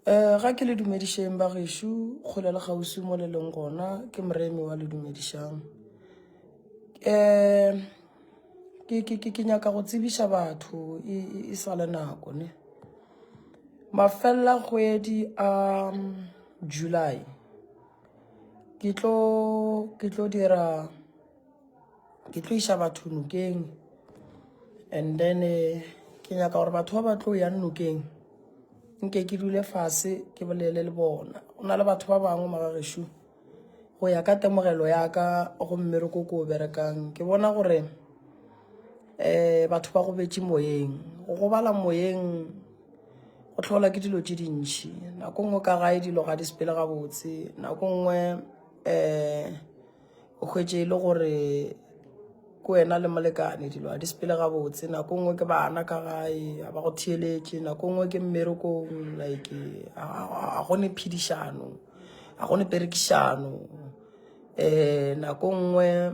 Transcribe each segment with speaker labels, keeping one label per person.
Speaker 1: Ga ke le dumedišeng ba gešo kgole le kgausi mo le leng gona ke moremi wa le dumedišang. Ke nyaka go tsebiša batho e sa le nako ne. Mafella kgwedi a July ke tlo iša batho nokeng, and then ke nyaka gore batho ba tlo ya nokeng nke ke dule fase ke bolele le bona. Go na le batho ba bangwe magagešo go ya ka temogelo ya ka go mmereko ko berekang ke bona gore batho ba go betše moyeng, go gobala moyeng go tlhola ke dilo tše dintšhi. Nako nngwe ka gae dilo ga di sepele gabotse, nako nngwe o hwetše e le gore ko wena le molekane dilo ga di sepele gabotse, nako nngwe ke bana ka gae ba go theeletše, nako nngwe ke mmerekong like a gone phedišano, a gone perekišano, nako nngwe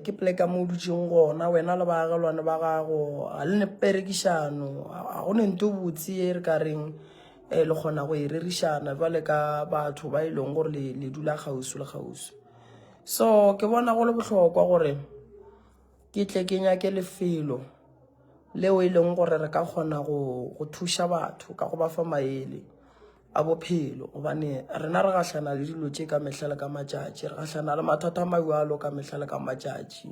Speaker 1: ke pleka mo o dutšeng gona wena le baagelwane ba gago ga le ne perekišano, a gone nto botse e re ka reng le kgona go e rerišana jwale ka batho ba e leng gore le dula kgausi le kgausi. So ke bona go le bohlokwa gore ke tle ke nyake lefelo leo e leng gore re ka kgona go thuša batho ka go ba fa maele a bophelo, gobane rena re gahlana le dilo tše ka mehla le ka matšatši, re gahlana le mathata a mabjalo ka mehla le ka matšatši.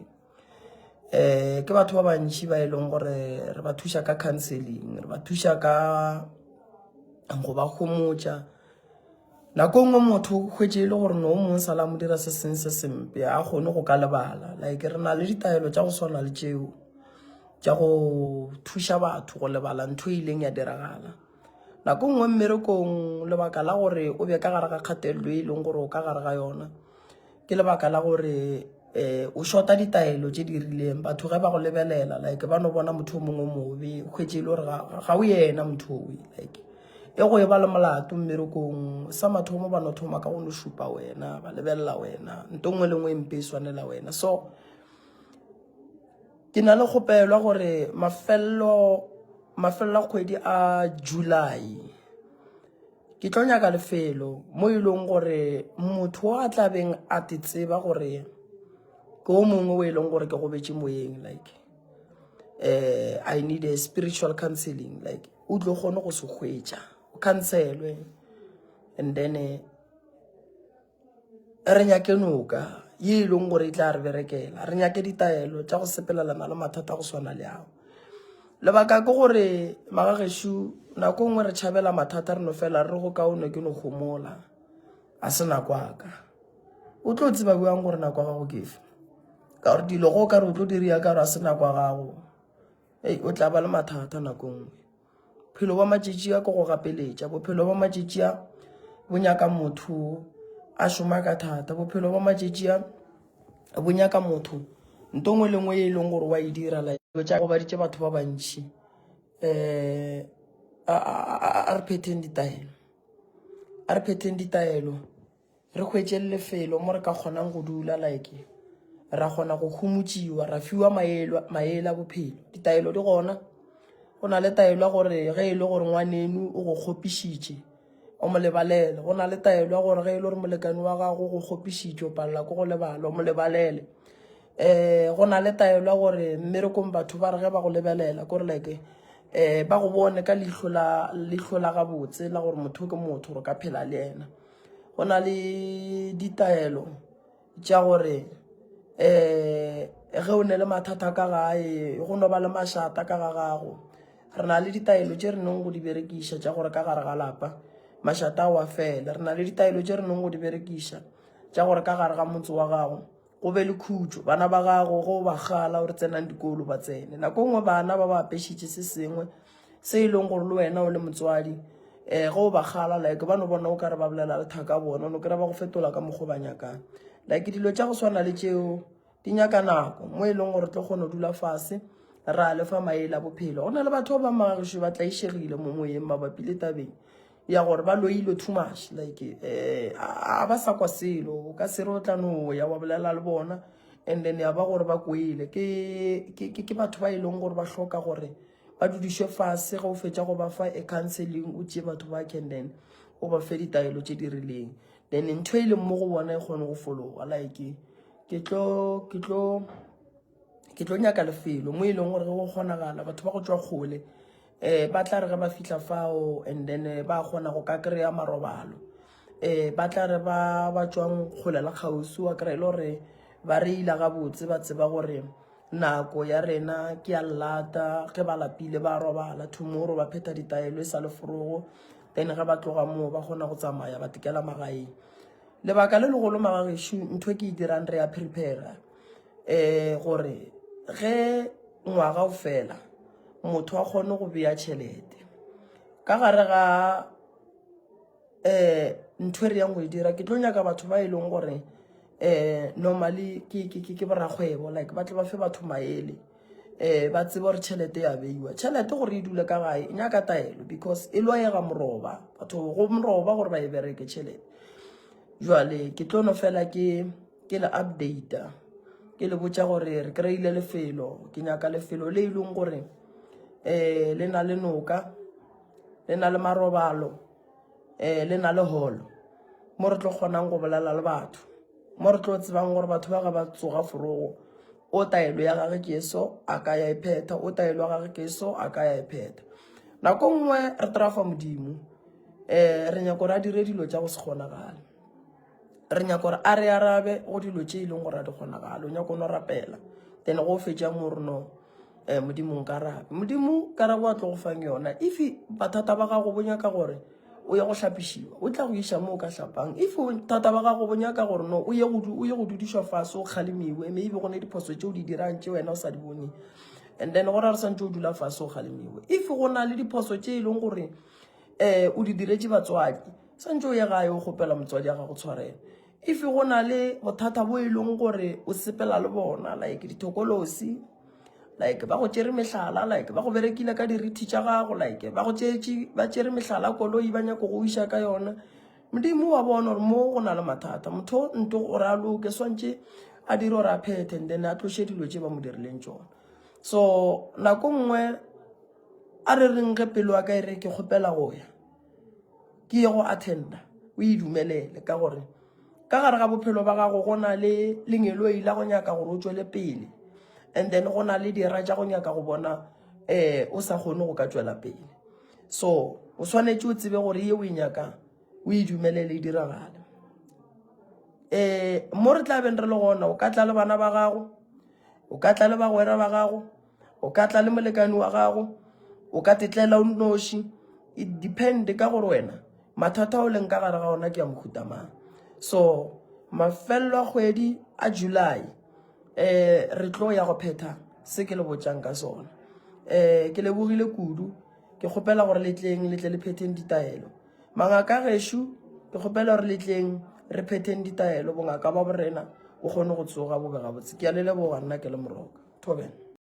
Speaker 1: Ke batho ba bantši ba e leng gore re ba thuša ka counseling, re ba thuša ka go ba homotša. Nako nngwe motho hwetše e le gore no mongwe sala mo dira se seng se sempe a kgone go ka lebala, like re na le ditaelo tša go swana le tšeo tša go thuša batho go lebala ntho e ileng ya diragala. Nako nngwe mmerekong lebaka la gore o be ka gare ga kgatelelo e leng gore o ka gare ga yona ke lebaka la gore o shota ditaelo tše di rileng. Batho ge ba go lebelela like ba no bona motho o mongwe mobe hwetše e le gore ga o yena motho owe, like e go e ba le molato mmerekong sa mathomo ba no thoma ka go no šupa wena, ba lebelela wena, nto nngwe le nngwe mpe e swanela wena. So ke na le kgopelwa gore mafella kgwedi a July ke tlo nyaka lefelo mo e leng gore motho a tlabeng a te tseba gore ke o mongwe o e leng gore ke go betše moyeng, like I need a spiritual counseling, like o tlo kgone go se hwetša o cancelwe, and then re nyake noka ye e leng gore e tla re berekela, re nyake ditaelo tša go sepelelana le mathata go swana le ao. Lebaka ke gore magagešo nako nngwe re tšhabela mathata re no fela re go kaone ke no gomola a se nako aka. O tlo tseba buang gore nako ya gago ke efe, ka gore dilo go ka re o tlo diria ka gore a se nako ya gago, o tla ba le mathata nako nngwe. Bophelo ba matšatši a ko go gapeletša, bophelo ba matšatši a bo nyaka motho a šoma ka thata, bophelo ba matšatši a bo nyaka motho nto ngwe le ngwe e leng gore wa e dira la tša go baditše batho ba bantši. A re phetheng ditaelo, re hwetše lefelo mo re ka kgonang go dula, like ra kgona go homotšiwa, ra fiwa maele a bophelo. Ditaelo di gona, go na le taelo ya gore ge e le gore ngwanenu o go kgopišitše o mo lebalele, go na le taelo ya gore ge e le gore molekane wa gago go kgopišitše o palela ko go lebala o mo lebalele. Go na le taelo ya gore mmerekong batho ba re ge ba go lebelela kore like ba go bone ka leihlo la gabotse la gore motho ke motho re ka phela le ena. Go na le ditaelo tša gore ge o ne le mathata ka gae go no ba le mašata ka ga gago, re na le ditaelo tše re neng go di berekiša tša gore ka gare ga lapa mašata a wa fela. Re na le ditaelo tše re neng go di berekiša tša gore ka gare ga motse wa gago go be le khutšo, bana ba gago go ba gala gore tsenang dikolo ba tsene. Nako nngwe bana ba ba apešitše se sengwe se e leng gore le wena o le motswadi go ba gala like ba no bona o ka re ba bolela le thaka bona, no kry-a ba go fetola ka mokgwa ba nyakang. Like dilo tša go swana le tšeo di nyaka nako mo e leng gore tlo kgone go dula fase ra lefa maele a bophelo. Go na le batho ba magagešo ba tlaišegile mo moyeng mabapi le tabeng ya gore ba loile too much, like a ba sa kwa selo o ka se re o tla no ya wa bolela le bona and then ya ba gore ba kwele ke batho ba e leng gore ba hloka gore ba dudiše fase ga o fetša go ba fa a counseling o tšee batho ba can then o ba fe ditaelo tše di rileng then ntho e leng mo go bona e kgone go fologa like ke tlo nyaka lefelo mo e leng gore go kgonagala batho ba go tšwa kgole ba tla re ge ba fihla fao and then ba kgona go ka kry-a marobalo ba tla re ba tšwang kgole la kgausi wa kry-e le gore ba reila gabotse ba tseba gore nako ya rena ke ya lata ge ba lapile ba robala tomorrow ba pheta ditaelo e sa le forogo then ge ba tloga moo ba kgona go tsamaya ba tekela magaeng lebaka le legolo magagesho ntho ke e dirang re ya prepare gore ge ngwaga o fela motho a kgone go bea tšhelete ka gare ga ntho re yang go e dira ke tlo nyaka batho ba e leng gore normally ke borakgwebo like ba tle ba fe batho maele ba tsebe gore tšhelete ya beiwa tšhelete gore e dule ka gae e nyaka taelo because e loega moroba batho go moroba gore ba e bereke tšhelete jwale ke tlo no fela ke le updata ke le botša gore re kry-ile lefelo ke nyaka lefelo le e leng gore le na le noka le na le marobalo le na le holo mo re tlo kgonang go bolela le batho mo re tlo tsebang gore batho ba ga ba tsoga forogo o taelo ya gage ke so a ka ya ipheta o taelo ya gage ke so a ka ya ipheta nako nngwe re trafa modimo re nyaka gore a dire dilo tša go se kgonagale re nyaka gore a re arabe go dilo tše e leng gore a di kgonagale o nyaka no rapela then go fetša mo reno modimo nkarabe modimo karabo a tlo go fang yona if bathata ba gago bo nyaka gore o ye go hlapišiwa o tla go iša mo o ka hlapang if thata ba gago bo nyaka gore no o ye go dudišwa fase o kgalemiwe maybe go ne diphoso tše o di dirang tše wena o sa di bone and then gore a re santse o dula fase o kgalemiwe if go na le diphoso tše e leng gore o di diretše batswadi santse o ye gae o kgopela motswadi ya gago tshwarela if go na le bothata bo e leng gore o sepela le bona like dithokolosi like ba go tšere mehlala like ba go berekile ka dirithi tša gago like ba go tšere mehlala koloi ba nyako go iša ka yona modimo wa bona gore mo go na le mathata motho nto gore a loke swantše a dire gore a phethe and then a tloše dilo tše ba mo dirileng tšona so nako nngwe a re reng ge pelo wa ka e re ke kgopela go ya ke ye go attenda o e dumelele ka gore ka gare ga bophelo ba gago go na le lengelo e la go nyaka gore o tšwele pele and then go na le dira tša go nyaka go bona o sa kgone go ka tšwela pele so o swanetše o tsebe gore ye o e nyaka o e dumelele e diragale mo re tla beng re le gona o ka tla le bana ba gago o ka tla le bagwera ba gago o ka tla le molekani wa gago o ka tetlela o noši it depend ka gore wena mathata o leng ka gare ga ona ke ya mohuta mang so mafelo a kgwedi a July re tlo ya go phetha se ke le botšang ka sona ke lebogile kudu ke kgopela gore le tleng le tle le phetheng ditaelo mangaka gešo ke kgopela gore le tleng re phetheng ditaelo bongaka ba borena o kgone go tsoga bobe gabotse ke a le leboga nna ke le Moroka Thobela.